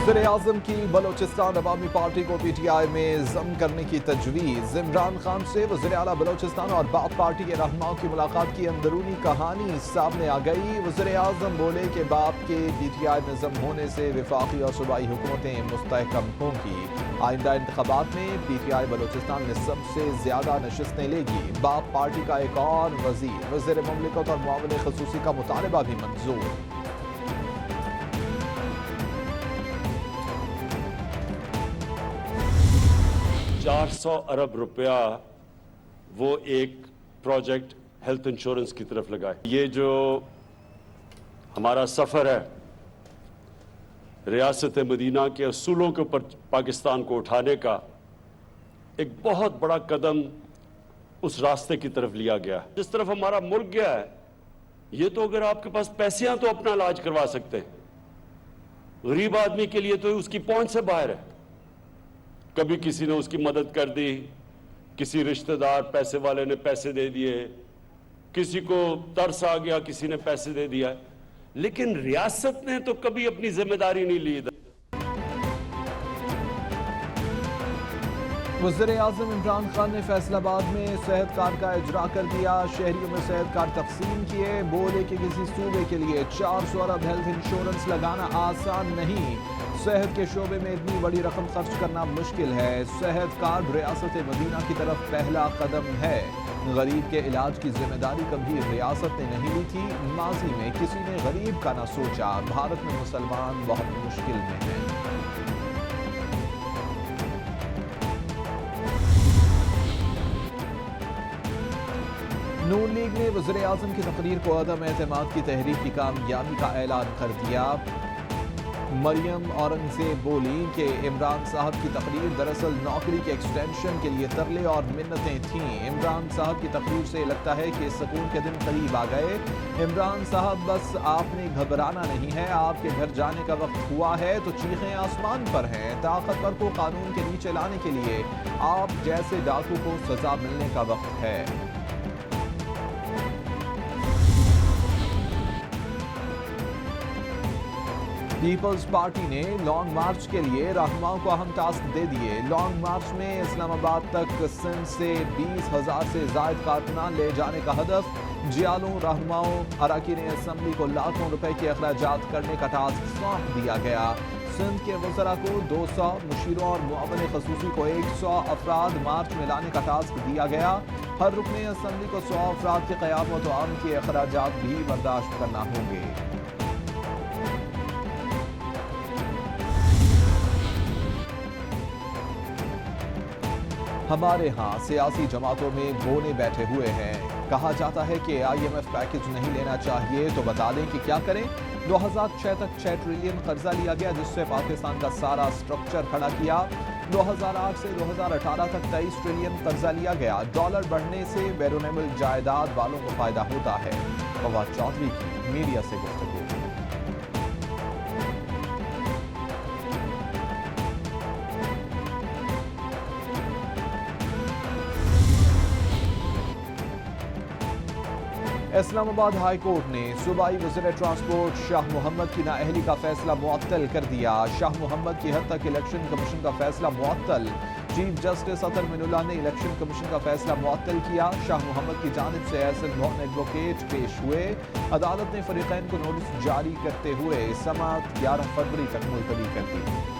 वज़ीर-ए-आज़म की बलोचिस्तान अवामी पार्टी को पीटीआई में ज़म करने की तजवीज़। इमरान खान से वज़ीर आला बलोचिस्तान और बाप पार्टी के रहनुमाओं की मुलाकात की अंदरूनी कहानी सामने आ गई। वज़ीर-ए-आज़म बोले कि बाप के पीटीआई में ज़म होने से वफाकी और सूबाई हुकूमतें मुस्तहकम होंगी। आइंदा इंतखाबात में पीटीआई बलोचिस्तान में सबसे ज़्यादा नशिस्तें लेगी। बाप पार्टी का एक और वज़ीर मुमलिकत और मुआविन ख़ुसूसी का मुतालबा भी मंजूर। 400 अरब रुपया वो एक प्रोजेक्ट हेल्थ इंश्योरेंस की तरफ लगाए। ये जो हमारा सफ़र है रियासत मदीना के असूलों के ऊपर पाकिस्तान को उठाने का, एक बहुत बड़ा कदम उस रास्ते की तरफ लिया गया। जिस तरफ हमारा मुल्क गया है, ये तो अगर आपके पास पैसे हैं तो अपना इलाज करवा सकते हैं, गरीब आदमी के लिए तो उसकी पहुंच से बाहर है। कभी किसी ने उसकी मदद कर दी, किसी रिश्तेदार पैसे वाले ने पैसे दे दिए, किसी को तरस आ गया, किसी ने पैसे दे दिया, लेकिन रियासत ने तो कभी अपनी जिम्मेदारी नहीं ली। वज़ीर-ए-आज़म इमरान खान ने फैसलाबाद में सेहत कार्ड का इजरा कर दिया। शहरियों में सेहत कार्ड तकसीम किए। बोले कि किसी सूबे के लिए 400 अरब हेल्थ इंश्योरेंस लगाना आसान नहीं। सेहत के शोबे में इतनी बड़ी रकम खर्च करना मुश्किल है। सेहत कार्ड रियासत मदीना की तरफ पहला कदम है। गरीब के इलाज की जिम्मेदारी कभी रियासत ने नहीं ली थी। माजी में किसी ने गरीब का ना सोचा। भारत में मुसलमान बहुत मुश्किल में हैं। नून लीग ने वज़ीर-ए-आज़म की तकरीर को अदम एतमाद की तहरीक की कामयाबी का ऐलान कर दिया। मरियम औरंगज़ेब बोली कि इमरान साहब की तकरीर दरअसल नौकरी के एक्सटेंशन के लिए तरले और मिन्नतें थीं। इमरान साहब की तकरीर से लगता है कि सुकून के दिन करीब आ गए। इमरान साहब, बस आपने घबराना नहीं है। आपके घर जाने का वक्त हुआ है तो चीखें आसमान पर हैं। ताकतवर को कानून के नीचे लाने के लिए आप जैसे डाकू को सजा मिलने का वक्त है। पीपल्स पार्टी ने लॉन्ग मार्च के लिए रहनुमाओं को अहम टास्क दे दिए। लॉन्ग मार्च में इस्लामाबाद तक सिंध से 20,000 से ज़ायद कारकुनान ले जाने का हदफ। जियालों, रहनुमाओं, अरकान असम्बली को लाखों रुपए के अखराजात करने का टास्क सौंप दिया गया। सिंध के वज़रा को 200, मुशीरों और मुआविन ख़ुसूसी को 100 अफराद मार्च में लाने का टास्क दिया गया। हर रुकन असम्बली को 100 अफराद के क़यामत व अमन के अखराजात भी बर्दाश्त करना होंगे। हमारे यहाँ सियासी जमातों में बोने बैठे हुए हैं। कहा जाता है कि IMF पैकेज नहीं लेना चाहिए तो बता दें कि क्या करें। 2006 तक 6 ट्रिलियन कर्जा लिया गया, जिससे पाकिस्तान का सारा स्ट्रक्चर खड़ा किया। 2008 से 2018 तक 23 ट्रिलियन कर्जा लिया गया। डॉलर बढ़ने से बैरून मुल्क जायदाद वालों को फायदा होता है। फवाद चौधरी की मीडिया से गुफ्तगू। इस्लामाबाद हाई कोर्ट ने सूबाई वज़ीर ट्रांसपोर्ट शाह मोहम्मद की नाअहली का फैसला मुअत्तल कर दिया। शाह मोहम्मद की हद तक इलेक्शन कमीशन का फैसला मुअत्तल। चीफ जस्टिस अतर मिनुल्लाह ने इलेक्शन कमीशन का फैसला मुअत्तल किया। शाह मोहम्मद की जानिब से एहसन मोहन एडवोकेट पेश हुए। अदालत ने फरीकैन को नोटिस जारी करते हुए समाअत 11 फरवरी तक मुलतवी कर दी।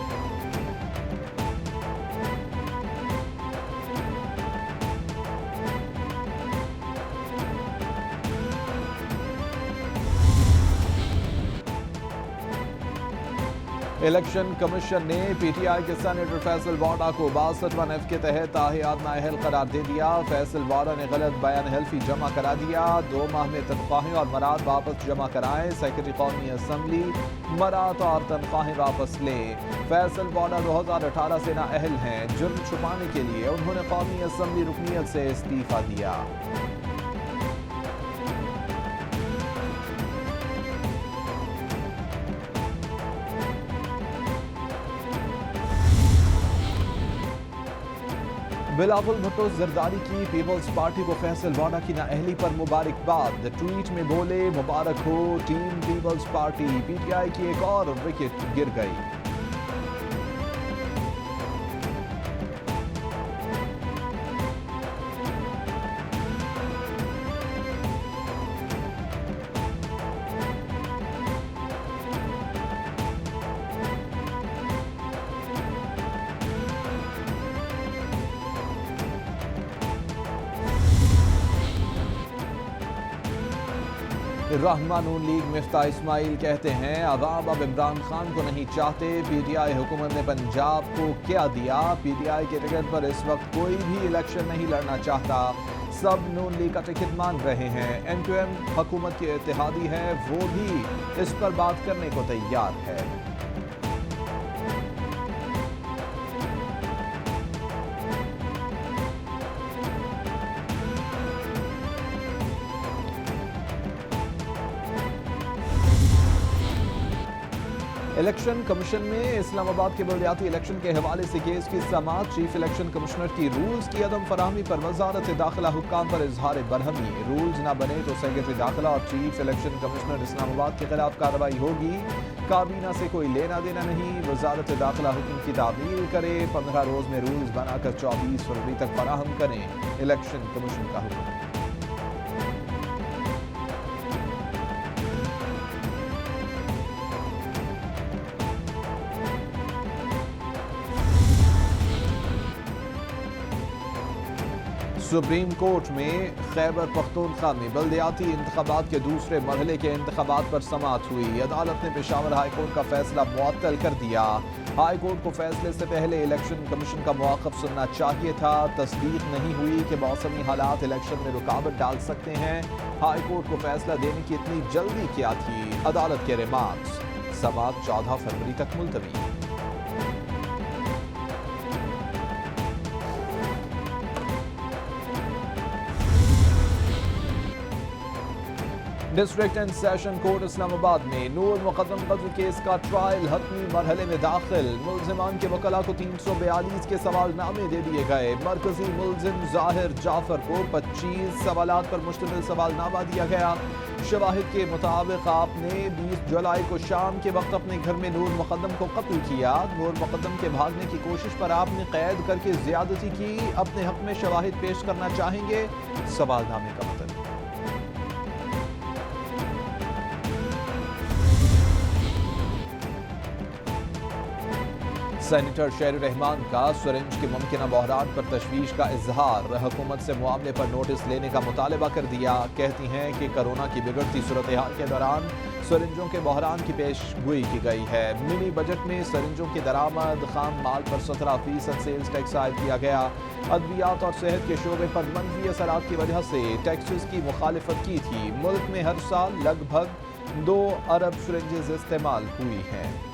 इलेक्शन कमीशन ने पीटीआई के सेनेटर फैसल वाडा को 62 F के तहत ताहियात नाअहल करार दे दिया। फैसल वाडा ने गलत बयान हल्फी जमा करा दिया। 2 माह में तनख्वाहें और मराद वापस जमा कराएं। सेक्रेटरी कौमी असम्बली मराद और तनख्वाहें वापस लें। फैसल वाडा 2018 से नाअहल हैं। जुर्म छुपाने के लिए उन्होंने कौमी असम्बली रुकनियत से इस्तीफा दिया। बिलावल भुट्टो जरदारी की पीपल्स पार्टी को फैसल वाडा की नाअहली पर मुबारकबाद। ट्वीट में बोले, मुबारक हो टीम पीपल्स पार्टी, पीटीआई की एक और विकेट गिर गई। रहमान लीग मिफ्ता इस्माइल कहते हैं अवाम अब इमरान खान को नहीं चाहते। पीटीआई हुकूमत ने पंजाब को क्या दिया? पीटीआई के टिकट पर इस वक्त कोई भी इलेक्शन नहीं लड़ना चाहता, सब नून लीग का टिकट मांग रहे हैं। एम हुकूमत के इत्तेहादी है, वो भी इस पर बात करने को तैयार है। इलेक्शन कमीशन में इस्लामाबाद के बलदियाती इलेक्शन के हवाले से केस की समाअत। चीफ इलेक्शन कमिश्नर की रूल्स की अदम फराहमी पर वजारत दाखिला हुक्काम पर इजहार बरहमी। रूल्स ना बने तो सेक्रेटरी दाखिला और चीफ इलेक्शन कमिश्नर इस्लामाबाद के खिलाफ कार्रवाई होगी। काबीना से कोई लेना देना नहीं, वजारत दाखिला हुक्म की तामील करे। 15 रोज में रूल्स बनाकर 24 फरवरी तक फराहम करें, इलेक्शन कमीशन का हुक्म। सुप्रीम कोर्ट में खैबर पख्तूनख्वा में बल्दियाती इंतखाबात के दूसरे मरहले के इंतखाबात पर समाअत हुई। अदालत ने पेशावर हाई कोर्ट का फैसला मुअत्तल कर दिया। हाई कोर्ट को फैसले से पहले इलेक्शन कमीशन का मौक़िफ़ सुनना चाहिए था। तस्दीक नहीं हुई कि मौसमी हालात इलेक्शन में रुकावट डाल सकते हैं। हाई कोर्ट को फैसला देने की इतनी जल्दी क्या थी? अदालत के रिमार्क्स। समाअत 14 फरवरी तक मुलतवी। District and session court Islamabad में नूर मुकद्दम कत्ल केस का ट्रायल हतमी मरहले में दाखिल। मुल्जिमान के वकला को 342 के सवालनामे दे दिए गए। मरकजी मुल्जिम जाहिर जाफर को 25 सवालात पर मुश्तमिल सवालनामा दिया गया। शवाहिद के मुताबिक आपने 20 जुलाई को शाम के वक्त अपने घर में नूर मुकद्दम को कत्ल किया। नूर मुकद्दम के भागने की कोशिश पर आपने कैद करके ज्यादती की। अपने हक में शवाहिद पेश करना चाहेंगे? सवालनामे का मतलब। सेनेटर शेर रहमान का सुरेंज के मुमकिना बहरान पर तशवीश का इजहार। हुकूमत से मामले पर नोटिस लेने का मुतालबा कर दिया। कहती हैं कि कोरोना की बिगड़ती सूरत हाल के दौरान सुरेंजों के बहरान की पेशगोई की गई है। मिनी बजट में सुरेंजों की दरामद खाम माल पर 17% सेल्स टैक्स आयद किया गया। अद्वियात और सेहत के शोबे पर मनफी असरात की वजह से टैक्सेस की मुखालिफत की थी। मुल्क में हर साल लगभग 2 अरब सिरिंजेस इस्तेमाल हुई हैं।